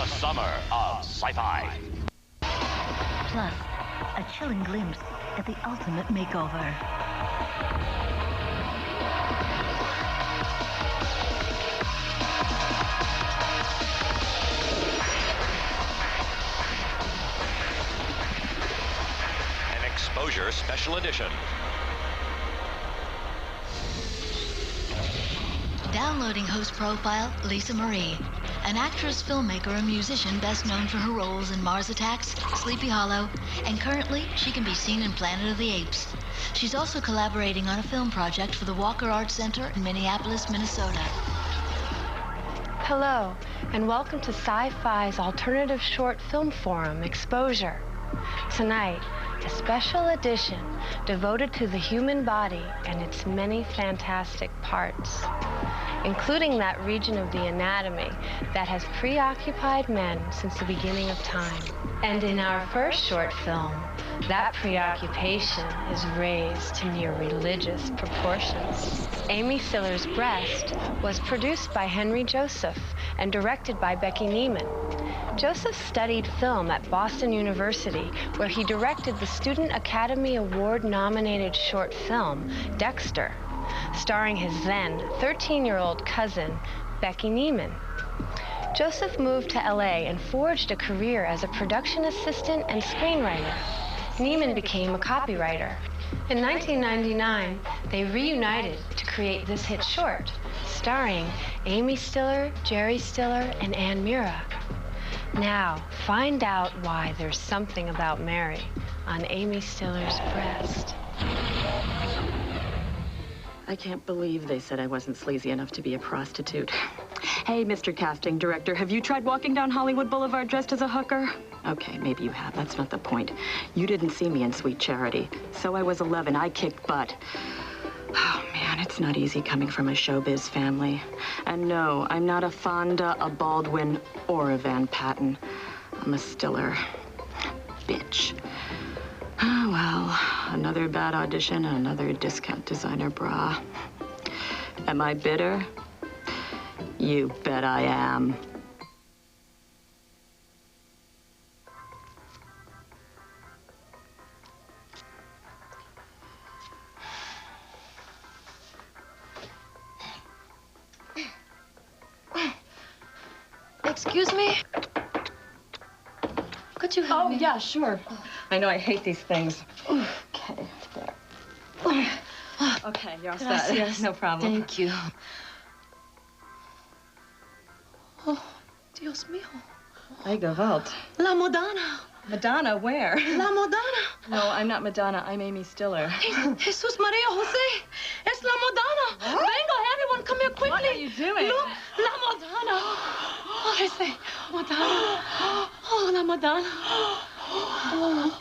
the summer of sci-fi. Plus, a chilling glimpse at the ultimate makeover. An exposure special edition. Downloading host profile, Lisa Marie. An actress, filmmaker, and musician best known for her roles in Mars Attacks, Sleepy Hollow, and currently she can be seen in Planet of the Apes. She's also collaborating on a film project for the Walker Arts Center in Minneapolis, Minnesota. Hello, and welcome to Sci-Fi's alternative short film forum, Exposure. Tonight, a special edition devoted to the human body and its many fantastic parts, including that region of the anatomy that has preoccupied men since the beginning of time. And in our first short film, that preoccupation is raised to near religious proportions. Amy Stiller's Breast was produced by Henry Joseph and directed by Becky Neiman. Joseph studied film at Boston University, where he directed the Student Academy Award-nominated short film, Dexter, starring his then 13-year-old cousin, Becky Neiman. Joseph moved to LA and forged a career as a production assistant and screenwriter. Neiman became a copywriter. In 1999, they reunited to create this hit short, starring Amy Stiller, Jerry Stiller, and Ann Mira. Now, find out why there's something about Mary on Amy Stiller's Breast. I can't believe they said I wasn't sleazy enough to be a prostitute. Hey, Mr. Casting Director, have you tried walking down Hollywood Boulevard dressed as a hooker? Okay, maybe you have. That's not the point. You didn't see me in Sweet Charity. So I was 11. I kicked butt. Oh, man, it's not easy coming from a showbiz family. And no, I'm not a Fonda, a Baldwin, or a Van Patten. I'm a Stiller. Bitch. Oh, well, another bad audition and another discount designer bra. Am I bitter? You bet I am. Excuse me? Could you help me? Oh, yeah, sure. I know I hate these things. Okay, there. Okay, you're all set. Gracias. No problem. Thank you. Oh, Dios mío. Ay, Gewalt. La Madonna. Madonna, where? La Madonna. No, I'm not Madonna. I'm Amy Stiller. Jesus Maria Jose. Es La Madonna. What? Venga, everyone, come here quickly. What are you doing? Look, La Madonna. Oh, I say, Madonna. Oh, La Madonna. Oh.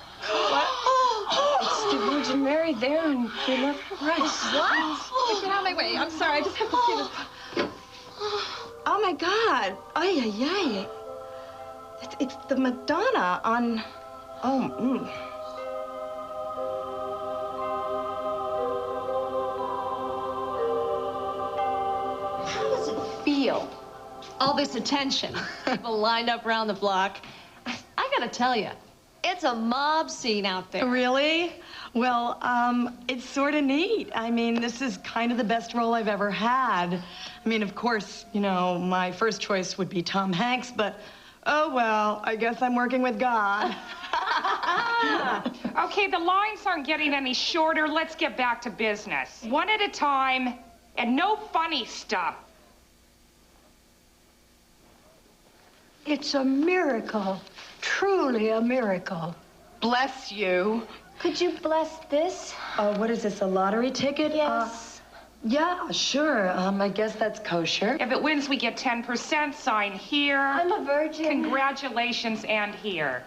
What? Oh. It's the Virgin Mary there and your left right. What? Get out of my way. I'm sorry. I just have to see this. Oh, my God. Ay, ay, ay. It's the Madonna on... Oh, How does it feel? All this attention. People lined up around the block. I gotta tell you, it's a mob scene out there. Really? Well, it's sort of neat. I mean, this is kind of the best role I've ever had. I mean, of course, you know, my first choice would be Tom Hanks, but oh, well, I guess I'm working with God. Okay, the lines aren't getting any shorter. Let's get back to business. One at a time, and no funny stuff. It's a miracle, truly a miracle. Bless you. Could you bless this? Oh, what is this, a lottery ticket? Yes. Yeah, sure. I guess that's kosher. If it wins, we get 10%. Sign here. I'm a virgin. Congratulations, and here.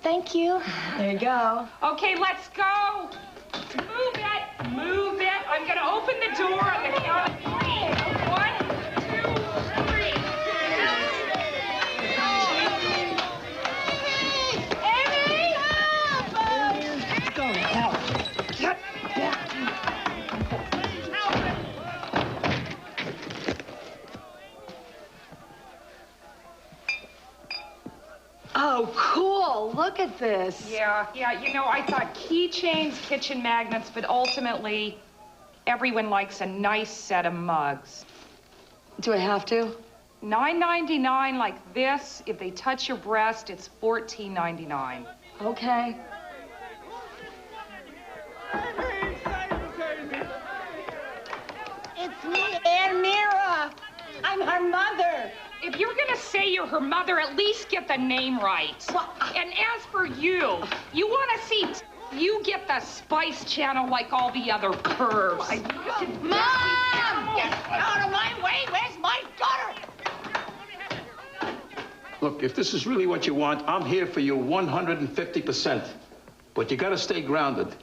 Thank you. There you go. Okay, let's go. Move it. Move it. I'm going to open the door on the count of 3. 1, 2, 3. Amy! Go, help. Get back. Oh, cool. Look at this. Yeah, you know, I thought keychains, kitchen magnets, but ultimately, everyone likes a nice set of mugs. Do I have to? $9.99 like this. If they touch your breast, it's $14.99. Okay. It's me, Elmira. I'm her mother. If you're gonna say you're her mother, at least get the name right. And as for you, you wanna see you get the Spice Channel like all the other pervs. Mom! Get out of my way! Where's my daughter? Look, if this is really what you want, I'm here for you 150%. But you gotta stay grounded.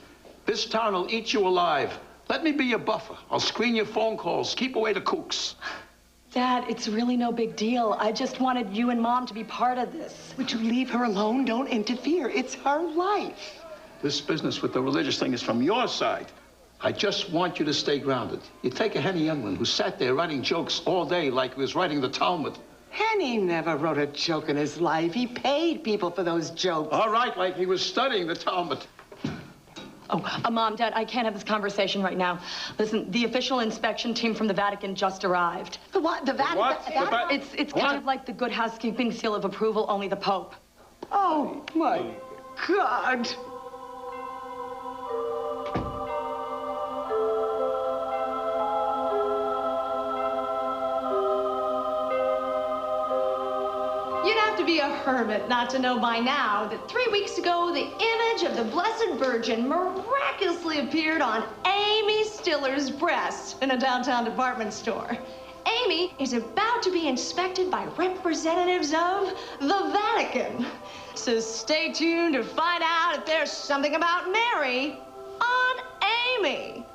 This town will eat you alive. Let me be your buffer. I'll screen your phone calls. Keep away the kooks. Dad, it's really no big deal. I just wanted you and Mom to be part of this. Would you leave her alone? Don't interfere. It's her life. This business with the religious thing is from your side. I just want you to stay grounded. You take a Henny Youngman who sat there writing jokes all day like he was writing the Talmud. Henny never wrote a joke in his life. He paid people for those jokes. All right, like he was studying the Talmud. Oh, Mom, Dad, I can't have this conversation right now. Listen, the official inspection team from the Vatican just arrived. The what? The Vatican? What? It's kind of like the Good Housekeeping seal of approval, only the Pope. Oh, my God. You'd have to be a hermit not to know by now that 3 weeks ago, the image of the Blessed Virgin miraculously appeared on Amy Stiller's breast in a downtown department store. Amy is about to be inspected by representatives of the Vatican. So stay tuned to find out if there's something about Mary on Amy.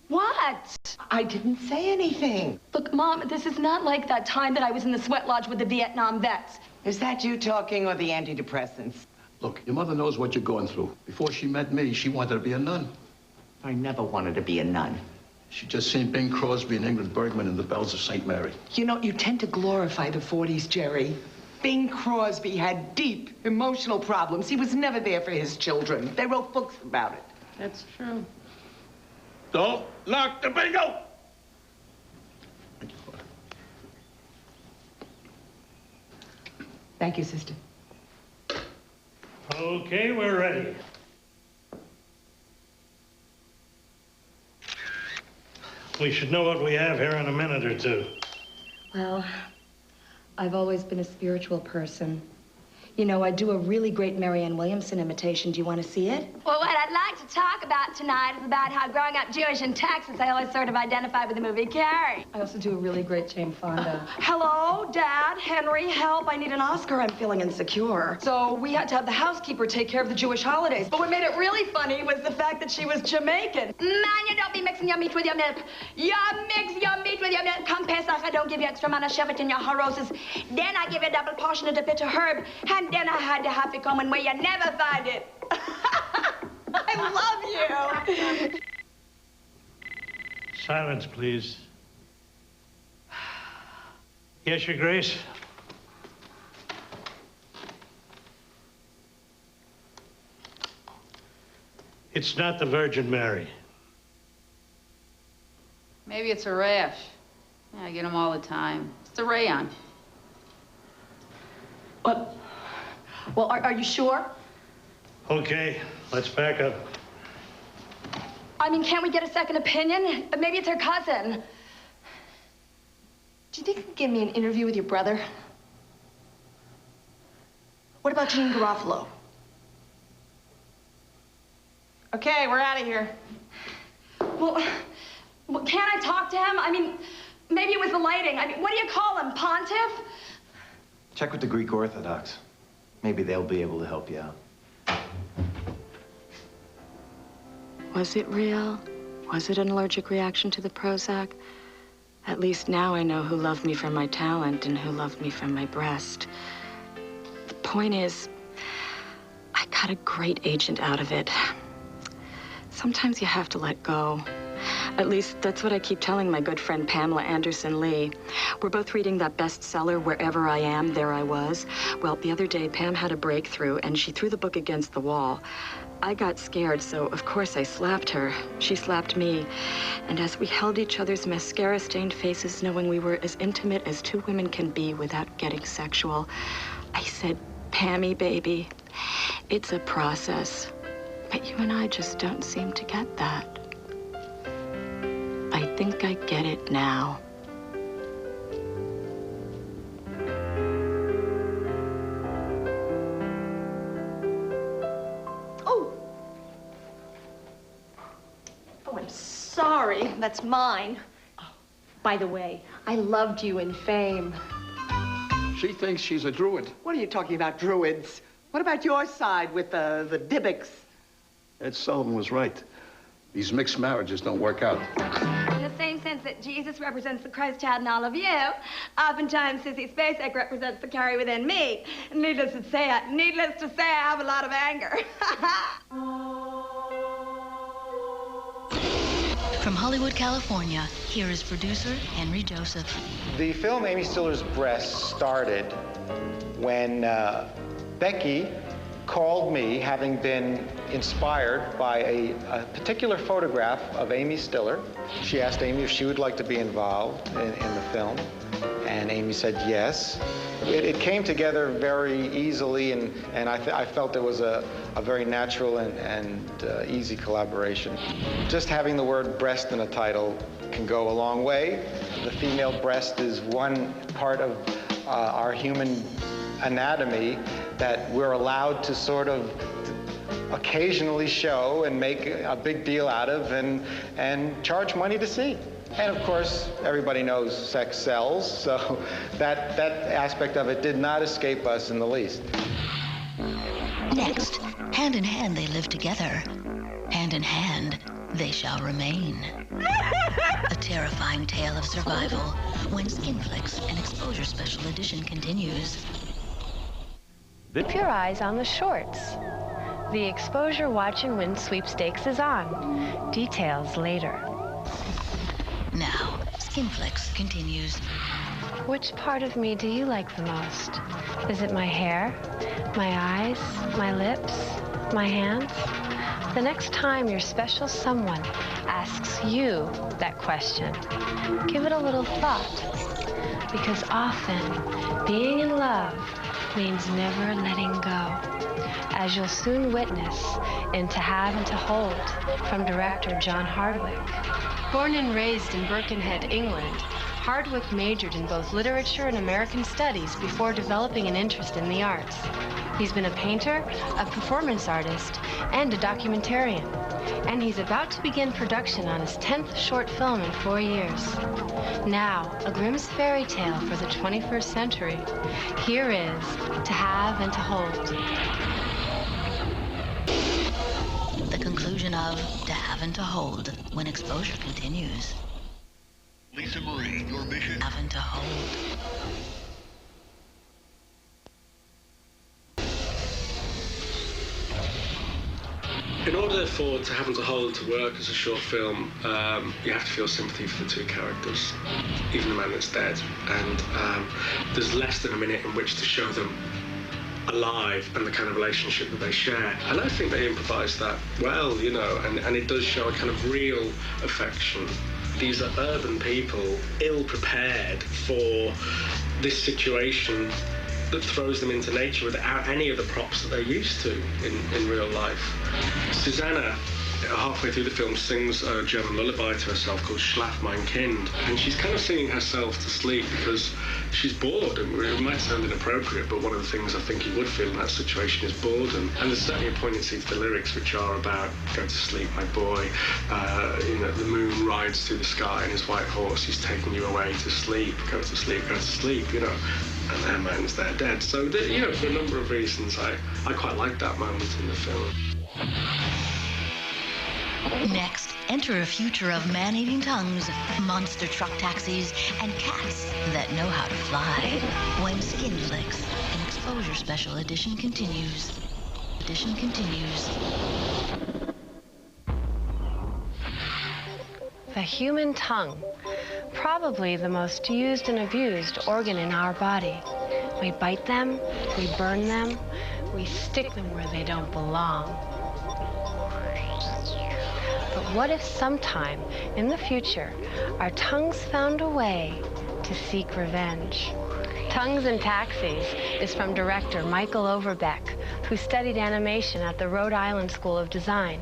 What? I didn't say anything. Look, Mom, this is not like that time that I was in the sweat lodge with the Vietnam vets. Is that you talking or the antidepressants? Look, your mother knows what you're going through. Before she met me, she wanted to be a nun. I never wanted to be a nun. She just seen Bing Crosby and Ingrid Bergman in the Bells of St. Mary. You know, you tend to glorify the 40s, Jerry. Bing Crosby had deep emotional problems. He was never there for his children. They wrote books about it. That's true. Don't knock the bingo! Thank you, sister. Okay, we're ready. We should know what we have here in a minute or two. Well, I've always been a spiritual person. You know, I do a really great Marianne Williamson imitation. Do you want to see it? Well, what I'd like to talk about tonight is about how growing up Jewish in Texas, I always sort of identified with the movie Carrie. I also do a really great Jane Fonda. Hello, Dad, Henry, help. I need an Oscar. I'm feeling insecure. So we had to have the housekeeper take care of the Jewish holidays. But what made it really funny was the fact that she was Jamaican. Man, you don't be mixing your meat with your milk. You mix your meat with your milk. Come Pesach, I don't give you extra man, I shove it in your horoses. Then I give you a double portion of the bitter herb. And then I had to have it coming where you never find it. I love you. Silence, please. Yes, Your Grace? It's not the Virgin Mary. Maybe it's a rash. Yeah, I get them all the time. It's a rayon. What? Well, are you sure? Okay, let's back up. I mean, can't we get a second opinion? Maybe it's her cousin. Do you think you can give me an interview with your brother? What about Jean Garofalo? Okay, we're out of here. Well, can't I talk to him? I mean, maybe it was the lighting. I mean, what do you call him, Pontiff? Check with the Greek Orthodox. Maybe they'll be able to help you out. Was it real? Was it an allergic reaction to the Prozac? At least now I know who loved me for my talent and who loved me for my breast. The point is, got a great agent out of it. Sometimes you have to let go. At least that's what I keep telling my good friend Pamela Anderson Lee. We're both reading that bestseller, Wherever I Am, There I Was. Well, the other day, Pam had a breakthrough, and she threw the book against the wall. I got scared, so of course I slapped her. She slapped me. And as we held each other's mascara-stained faces, knowing we were as intimate as two women can be without getting sexual, I said, Pammy, baby, it's a process. But you and I just don't seem to get that. I think I get it now. Oh, I'm sorry. That's mine. Oh, by the way, I loved you in Fame. She thinks she's a druid. What are you talking about, druids? What about your side with the Dybbuk's? Ed Sullivan was right. These mixed marriages don't work out. In the same sense that Jesus represents the Christ child in all of you, oftentimes Sissy Spacek represents the Carrie within me. Needless to say, I have a lot of anger. From Hollywood, California, here is producer Henry Joseph. The film Amy Stiller's Breast started when Becky called me, having been inspired by a particular photograph of Amy Stiller. She asked Amy if she would like to be involved in the film, and Amy said yes. It came together very easily, and I felt it was a very natural and easy collaboration. Just having the word breast in a title can go a long way. The female breast is one part of our human anatomy that we're allowed to sort of occasionally show and make a big deal out of and charge money to see. And of course, everybody knows sex sells, so that aspect of it did not escape us in the least. Next, hand in hand they live together. Hand in hand, they shall remain. A terrifying tale of survival when Skinflix, an exposure special edition, continues. Keep your eyes on the shorts. The Exposure Watch and Win sweepstakes is on. Details later. Now, Skinflix continues. Which part of me do you like the most? Is it my hair, my eyes, my lips, my hands? The next time your special someone asks you that question, give it a little thought. Because often, being in love means never letting go, as you'll soon witness in To Have and to Hold from director John Hardwick. Born and raised in Birkenhead, England, Hardwick majored in both literature and American studies before developing an interest in the arts. He's been a painter, a performance artist, and a documentarian. And he's about to begin production on his 10th short film in 4 years. Now, a Grimm's fairy tale for the 21st century. Here is To Have and to Hold. The conclusion of To Have and to Hold when exposure continues. Lisa Marie, your mission. Have and to Hold. In order for To Have and to Hold to work as a short film, you have to feel sympathy for the two characters, even the man that's dead. And there's less than a minute in which to show them alive and the kind of relationship that they share. And I think they improvised that well, you know, and it does show a kind of real affection. These are urban people, ill-prepared for this situation that throws them into nature without any of the props that they're used to in real life. Susanna, halfway through the film, sings a German lullaby to herself called Schlaf mein Kind, and she's kind of singing herself to sleep because she's bored, and it might sound inappropriate, but one of the things I think you would feel in that situation is boredom. And there's certainly a poignancy to the lyrics, which are about go to sleep, my boy, you know, the moon rides through the sky and his white horse, he's taking you away to sleep, go to sleep, you know, and their man's there dead. So, you know, for a number of reasons, I quite like that moment in the film. Next, enter a future of man-eating tongues, monster truck taxis, and cats that know how to fly. When Skinflix, an exposure special edition, continues. Edition continues. The human tongue, probably the most used and abused organ in our body. We bite them, we burn them, we stick them where they don't belong. But what if sometime in the future, our tongues found a way to seek revenge? Tongues and Taxis is from director Michael Overbeck, who studied animation at the Rhode Island School of Design.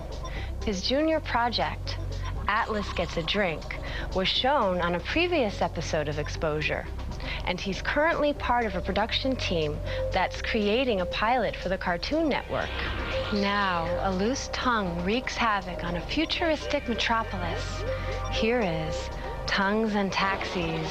His junior project, Atlas Gets a Drink, was shown on a previous episode of Exposure, and he's currently part of a production team that's creating a pilot for the Cartoon Network. Now, a loose tongue wreaks havoc on a futuristic metropolis. Here is Tongues and Taxis.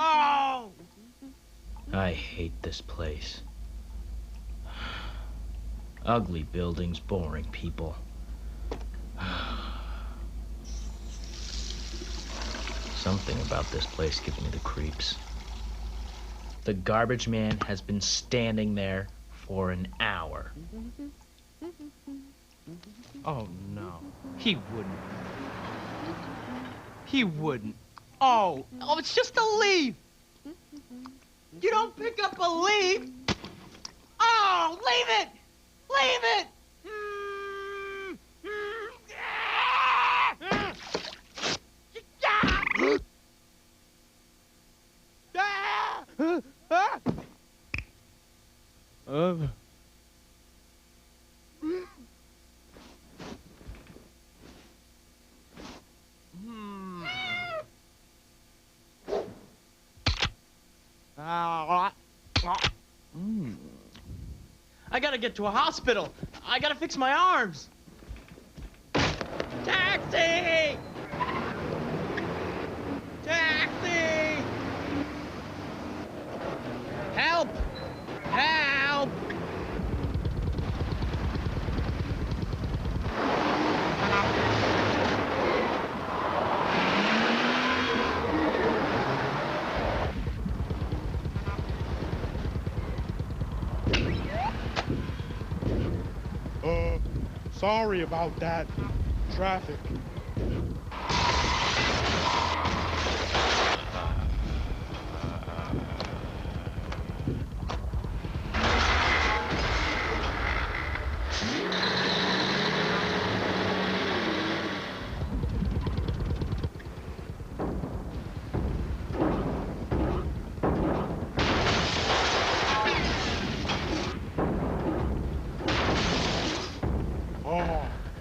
Oh! I hate this place. Ugly buildings, boring people. Something about this place gives me the creeps. The garbage man has been standing there for an hour. Oh, no. He wouldn't. He wouldn't. Oh, it's just a leaf. You don't pick up a leaf. Oh, leave it. Leave it. I gotta get to a hospital. I gotta fix my arms. Taxi! Taxi! Help! Help! Sorry about that. Traffic.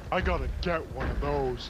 I gotta get one of those.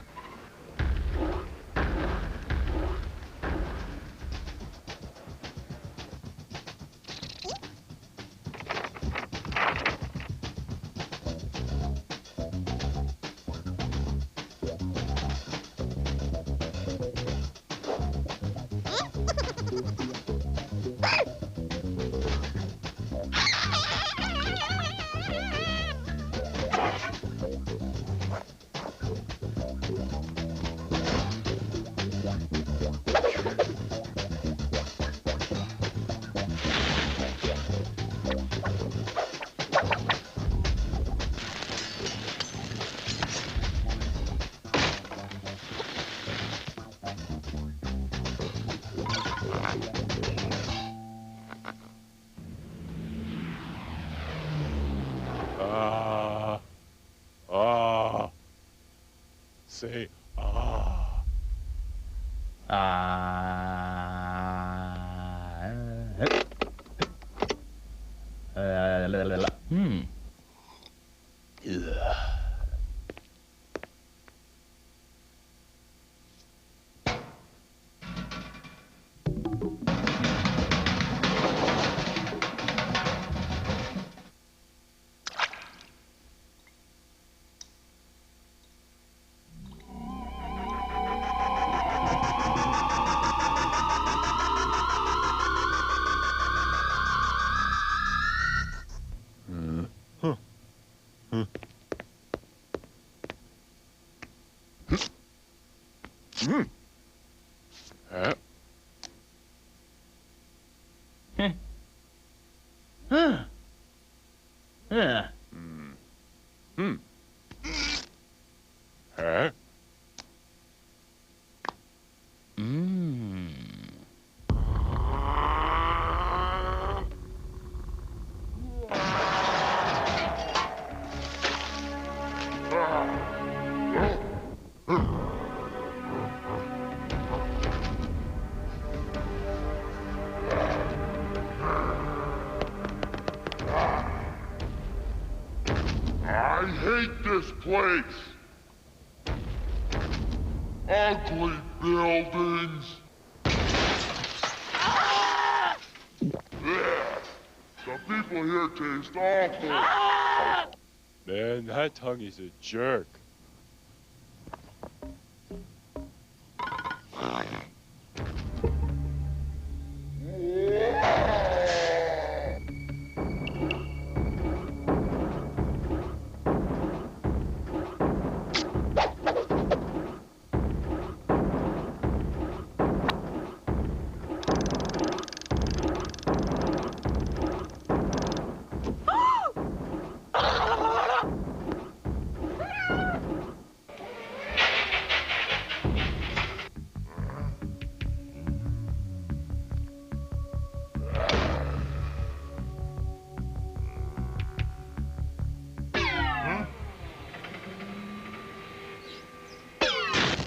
Say, I hate this place. Ugly buildings. Ugh. The people here taste awful. Man, that tongue is a jerk.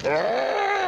Ah!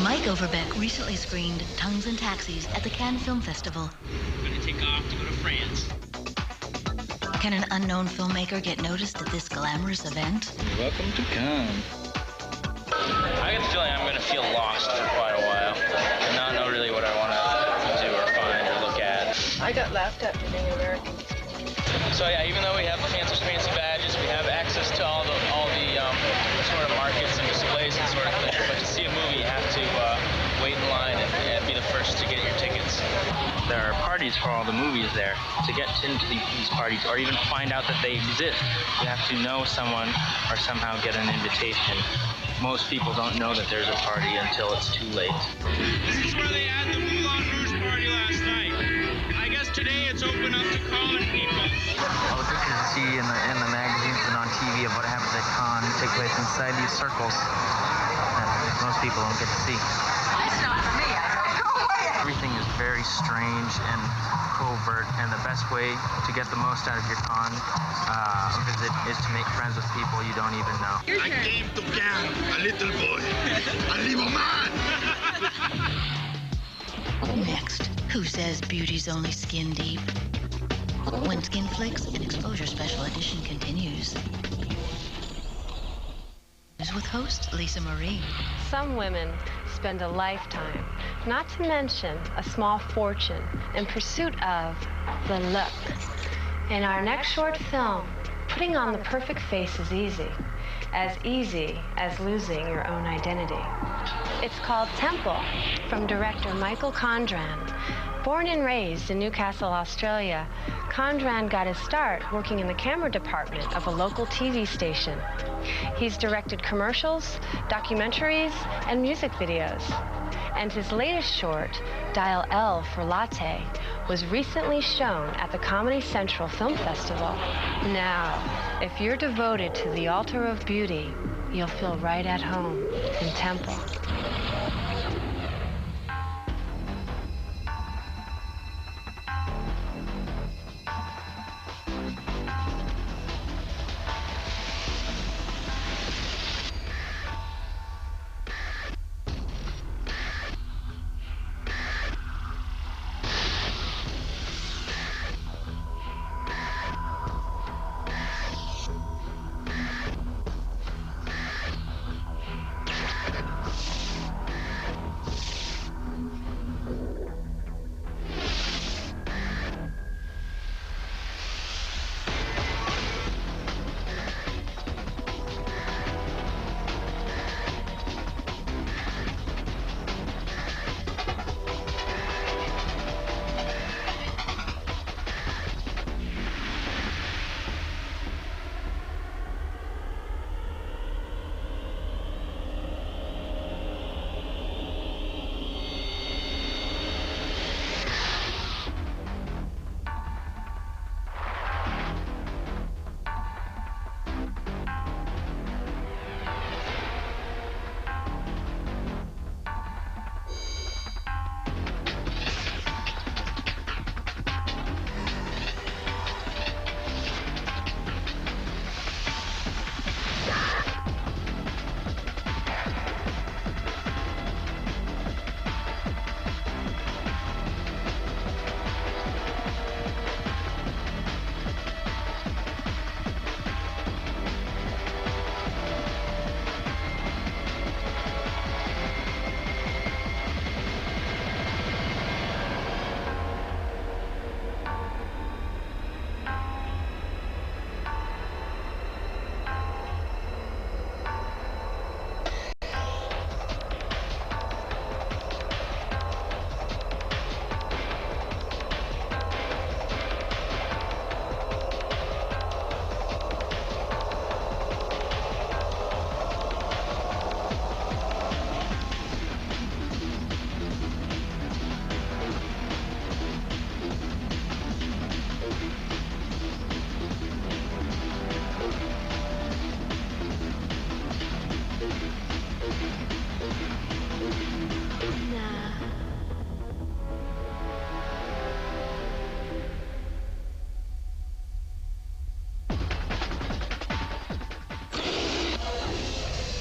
Mike Overbeck recently screened Tongues and Taxis at the Cannes Film Festival. I'm gonna take off to go to France. Can an unknown filmmaker get noticed at this glamorous event? Welcome to Cannes. I get the feeling I'm gonna feel lost for quite a while and not know really what I want to do or find or look at. I got laughed at for being American. So yeah, even though we have the fancy badges, we have access to all the sort of markets and displays and sort of thing. But to see a movie, you have to wait in line and be the first to get your tickets. There are parties for all the movies there. To get into these parties or even find out that they exist, you have to know someone or somehow get an invitation. Most people don't know that there's a party until it's too late. This is where they had the Moulin Rouge party last night. I guess today it's open up to common people. All the pictures you see in the magazines and on TV of what happens at Cannes take place inside these circles that most people don't get to see. It's not for me. Everything is very strange and covert, and the best way to get the most out of your Cannes visit is to make friends with people you don't even know. I came to Cannes, a little boy, a little man. Next, who says beauty's only skin deep? When Skin Flicks, an Exposure Special Edition continues. With host Lisa Marie. Some women spend a lifetime, not to mention a small fortune, in pursuit of the look. In our next short film, putting on the perfect face is easy as losing your own identity. It's called Temple, from director Michael Condran. Born and raised in Newcastle, Australia, Condren got his start working in the camera department of a local TV station. He's directed commercials, documentaries, and music videos. And his latest short, Dial L for Latte, was recently shown at the Comedy Central Film Festival. Now, if you're devoted to the altar of beauty, you'll feel right at home in Temple.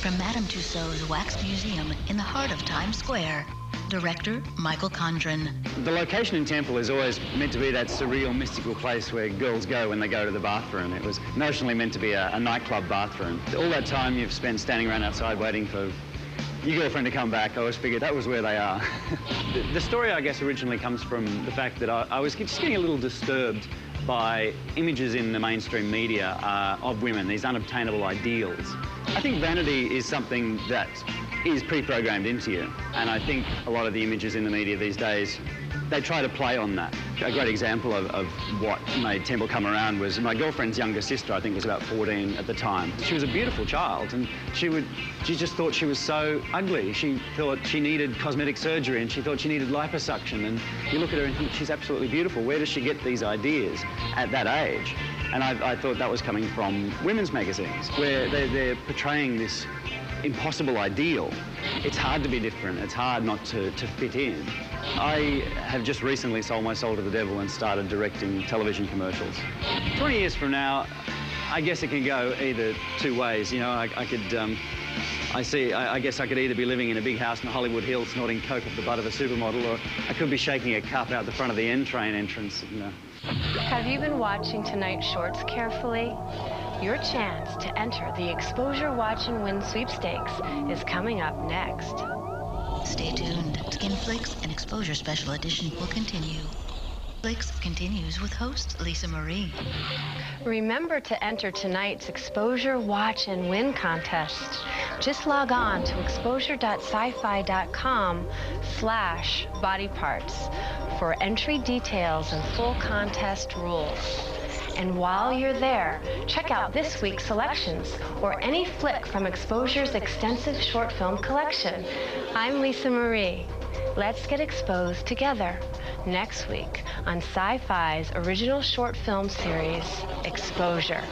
From Madame Tussauds Wax Museum in the heart of Times Square, director Michael Condren. The location in Temple is always meant to be that surreal, mystical place where girls go when they go to the bathroom. It was notionally meant to be a nightclub bathroom. All that time you've spent standing around outside waiting for your girlfriend to come back, I always figured that was where they are. The story, I guess, originally comes from the fact that I was just getting a little disturbed by images in the mainstream media of women, these unobtainable ideals. I think vanity is something that is pre-programmed into you, and I think a lot of the images in the media these days, they try to play on that. A great example of what made Temple come around was my girlfriend's younger sister, I think was about 14 at the time. She was a beautiful child, and she just thought she was so ugly. She thought she needed cosmetic surgery, and she thought she needed liposuction, and you look at her and think she's absolutely beautiful. Where does she get these ideas at that age? And I thought that was coming from women's magazines, where they're portraying this impossible ideal. It's hard to be different. It's hard not to fit in. I have just recently sold my soul to the devil and started directing television commercials. 20 years from now, I guess it can go either two ways. You know, I guess I could either be living in a big house in Hollywood Hills snorting coke off the butt of a supermodel, or I could be shaking a cup out the front of the N train entrance, you know. Have you been watching tonight's shorts carefully? Your chance to enter the Exposure Watch and Win sweepstakes is coming up next. Stay tuned. Skin Flicks and Exposure Special Edition will continue. Flicks continues with host Lisa Marie. Remember to enter tonight's Exposure Watch and Win contest. Just log on to exposure.sci-fi.com/bodyparts. for entry details and full contest rules. And while you're there, check out this week's selections or any flick from Exposure's extensive short film collection. I'm Lisa Marie. Let's get exposed together next week on Sci-Fi's original short film series, Exposure.